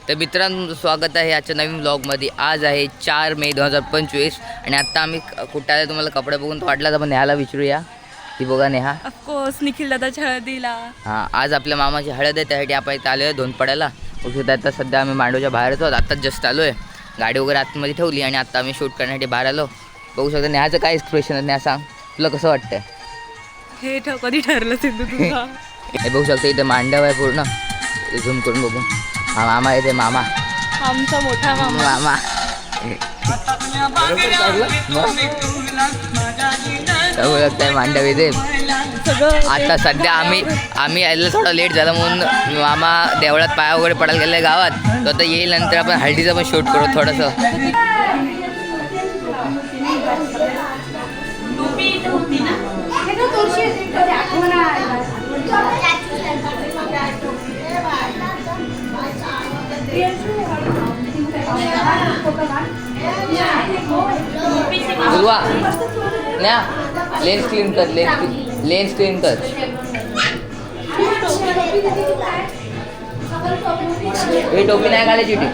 तर मित्रांनो स्वागत आहे आजच्या नवीन व्लॉगमध्ये। आज आहे 4 मे 2025 आणि आता आम्ही कुठे आले तुम्हाला कपडे बघून तो वाटला तर आपण नेहाला विचारूया। ती बघा नेहा, ऑफकोर्स निखिल दादाच्या हळदीला। हां आज आपल्या मामाची हळद आहे, त्यासाठी आपण इथं आलो आहे धोंडपड्याला। ओके, आता सध्या आम्ही मांडवच्या बाहेरच आहोत, आत्ताच जस्ट आलो आहे, गाडी वगैरे आतमध्ये ठेवली आणि आता आम्ही शूट करण्यासाठी बाहेर आलो। बघू शकता नेहाचं काय एक्सप्रेशन आहे, नेहा सांग तुला कसं वाटतंय? हे कधी ठरलं सिद्धू तुझा? हे बघू शकता इथे मांडव आहे पूर्ण, झूम करून बघू। हा मामा आहे, ते मामा आमचा मोठा मामा। मामा बघू शकताय मांडव इथे सगळं आता सध्या आम्ही यायला थोडा लेट झाला म्हणून मामा देवळात पाया वगैरे पडायला गेले गावात, तर आता येईल नंतर आपण हळदीचं पण शूट करू थोडंसं। बोलवा न्या लेन्स क्लीन कर, लेन्स क्लीन कर। ही टोपी नाही घालायची ती।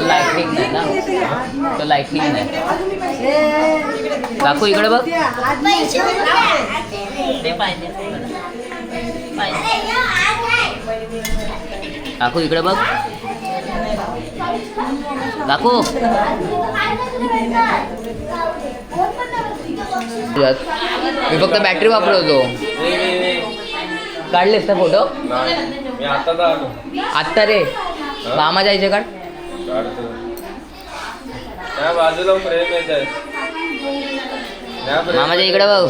लाइटनिंग नाही ना, तो लाइटनिंग नाही। काकू इकडे बघ, काकू इकडे बघ, काकू मी फक्त बॅटरी वापरतो। काढलेस ना फोटो? आत्ता रे मामा जायचे काढ, बाजूला फ्रेम येत मामाच्या इकडे बघ।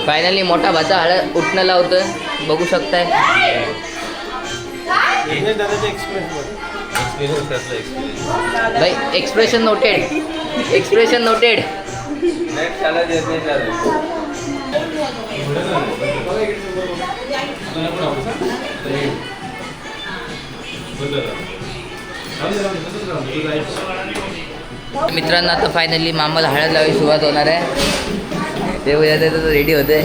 फायनली मोठा भाचा हळद उठणं लावतोय, बघू शकताय। भाई एक्सप्रेशन नोटेड, एक्सप्रेशन नोटेड। मित्रांनो आता फायनली मामाला हळद लावायची सुरुवात होणार आहे, ते उद्या रेडी होते।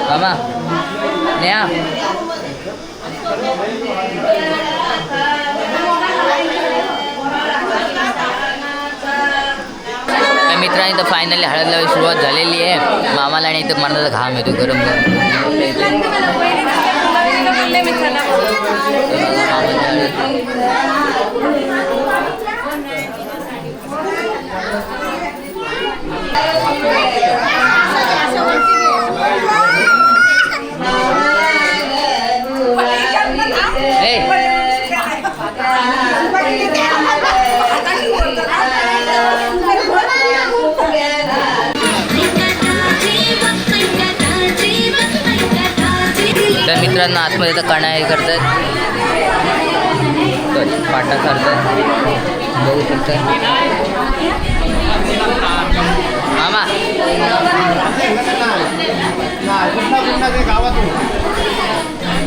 मामा नेहा मित्रांनी तर फायनली हळद लावायची सुरुवात झालेली आहे मामाला, आणि इथं मरणाचा घाम येतो गरम तर मित्रांनो आतमध्ये तर कणा हे करतात, पाटा करतात, बघू शकता। मामा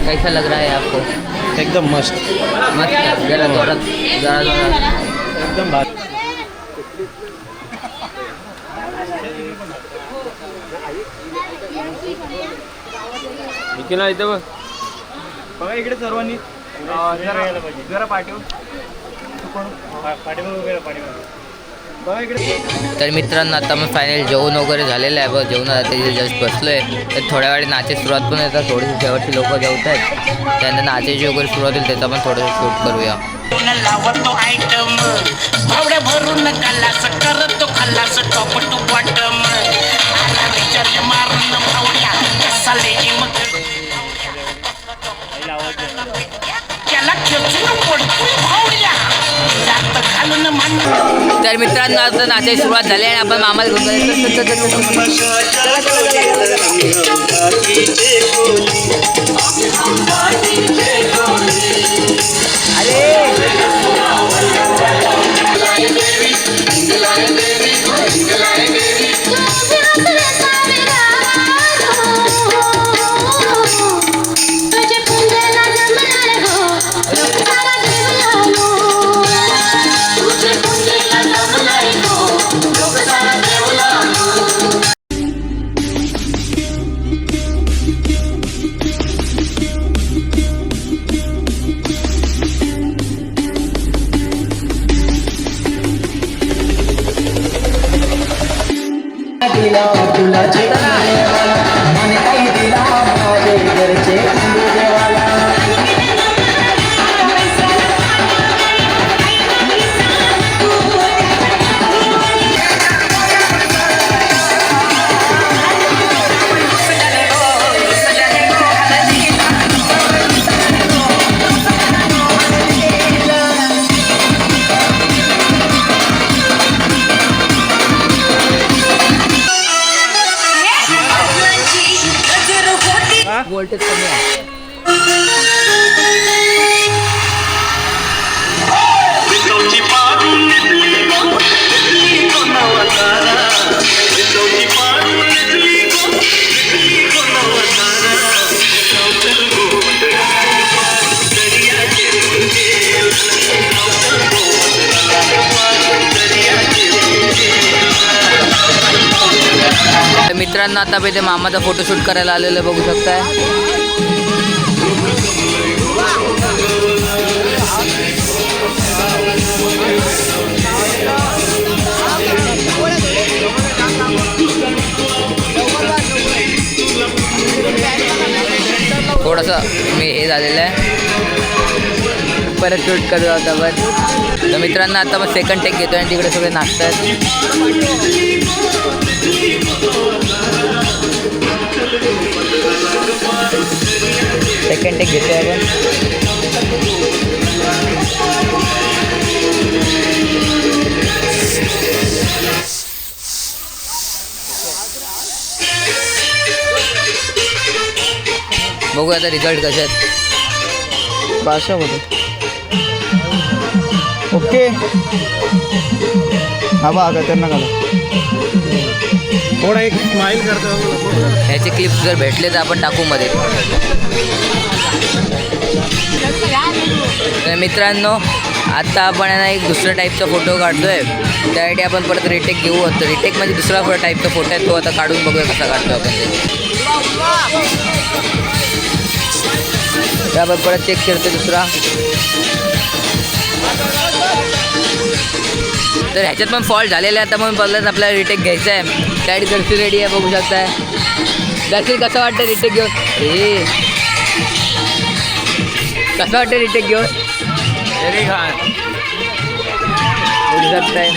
कैसा लग रहा है आपको? एकदम मस्त मस्त, जरा जोरात, जरा जोरात एकदम भारी। निखिल इथं बघ, बघा इकडे सर्वांनी जरा पाठीवर पाठीवर वगैरे पाठीवर बघा इकडे. तर मित्रांनो आता मग फायनल जेवण वगैरे झालेलं आहे. बघ जेवणात ते जस्ट बसलो आहे. तर थोड्या वेळी नाचायची सुरुवात पण येतात. थोडीशी शेवटची लोक जेवत आहेत. त्यानंतर नाचायची वगैरे सुरुवात होईल त्याचा पण थोडंसं शूट करूया. लावतो आयटम भावड्या भरून कलास करतो खलास टॉप टू बॉटम रिचार्ज मारून भावड्या कसा लेजिम त्याला खेचून पडतो भावड्या जात घालून मान. तर मित्रांनो आता नाचायची सुरुवात झाली आणि आपण मामाला घेऊन वोल्टेज कमी आहे. मित्रांनो आता पहिले मामाचा फोटोशूट करायला आलेलं बघू शकताय. थोडंसं मी हे झालेलं आहे. परत शूट करू आता पण. तर मित्रांनो आता मग सेकंड टेक घेतो आणि तिकडे सगळे नाचतात. सेकंड टेक घेतो आपण. बघू आता रिझल्ट कसे आहेत. भाषामध्ये ओके. हा बघा त्यांना घाला थोडा एक स्माईल करतो. ह्याचे क्लिप्स जर भेटले तर आपण टाकू मध्ये. तर मित्रांनो आता आपण ना एक दुसऱ्या टाईपचा फोटो काढतोय. त्यासाठी आपण परत रिटेक घेऊ. तर रिटेकमध्ये दुसरा टाईपचा फोटो आहे तो आता काढून बघूया कसा काढतो आपण ते. आपण परत चेक करतो दुसरा. तर ह्याच्यात पण फॉल्ट झालेला आहे. आता मग परत आपल्याला रिटेक घ्यायचा आहे. त्यासाठी जर्सी रेडी आहे बघू शकताय. जर्सी कसं वाटतं रिटेक घेऊन. हे कसं वाटतं रिटेक घेऊन. बघू शकताय.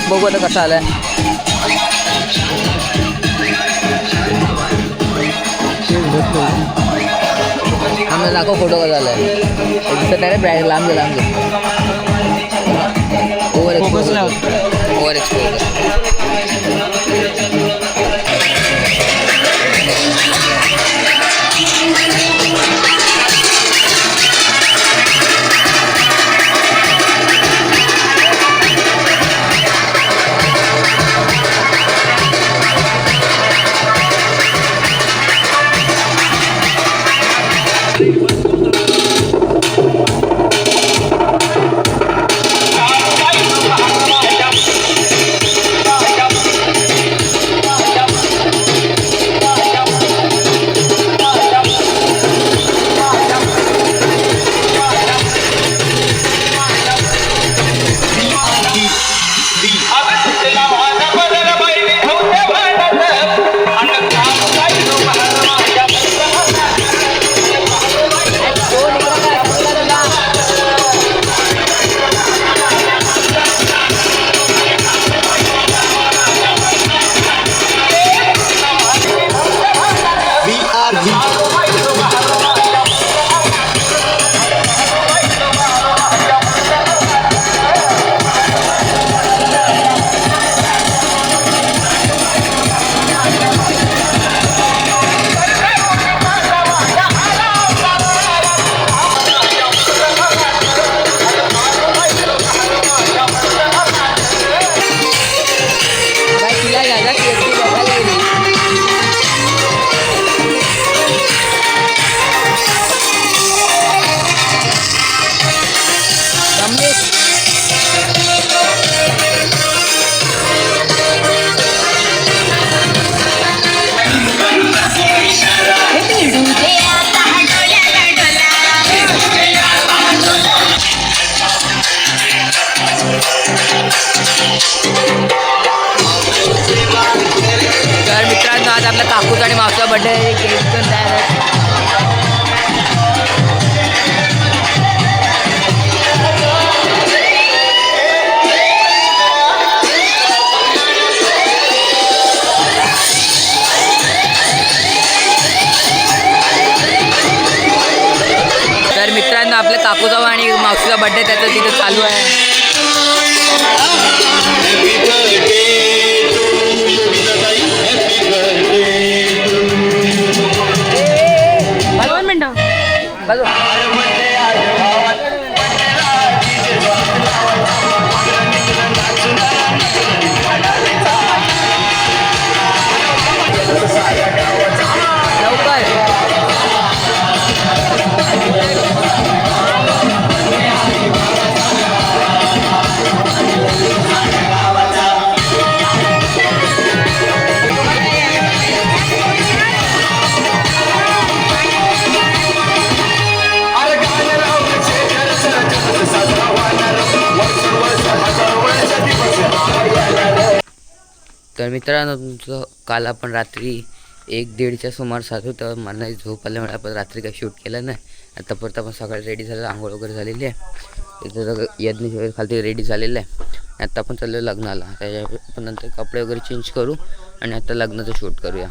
बघू आता कसा आलाय. आम्हाला दाखव फोटो कसा आलाय. दिसत नाही रे. लांब घे लांब घे. Over exposure. तर मित्रांनो आज आपल्या काकूचा आणि मावशीचा बर्थडे आहे. केक पण तयार आहे. तर मित्रांनो आपल्या काकूचा आणि मावशीचा बर्थडे त्याचं तिथे चालू आहे. दोन मिनिटं. तर मित्रांनो तुमचं काल आपण रात्री 1-1:30च्या सुमारास आलो तर मला झोप आल्यामुळे आपण रात्री काही शूट केलं नाही. आता परत आपण सकाळी रेडी झालं, आंघोळ वगैरे झालेली आहे. इथं यज्ञ वगैरे खालती रेडी झालेलं आहे. आता आपण चाललो लग्नाला. त्याच्या नंतर कपडे वगैरे चेंज करू आणि आता लग्नाचं शूट करूया.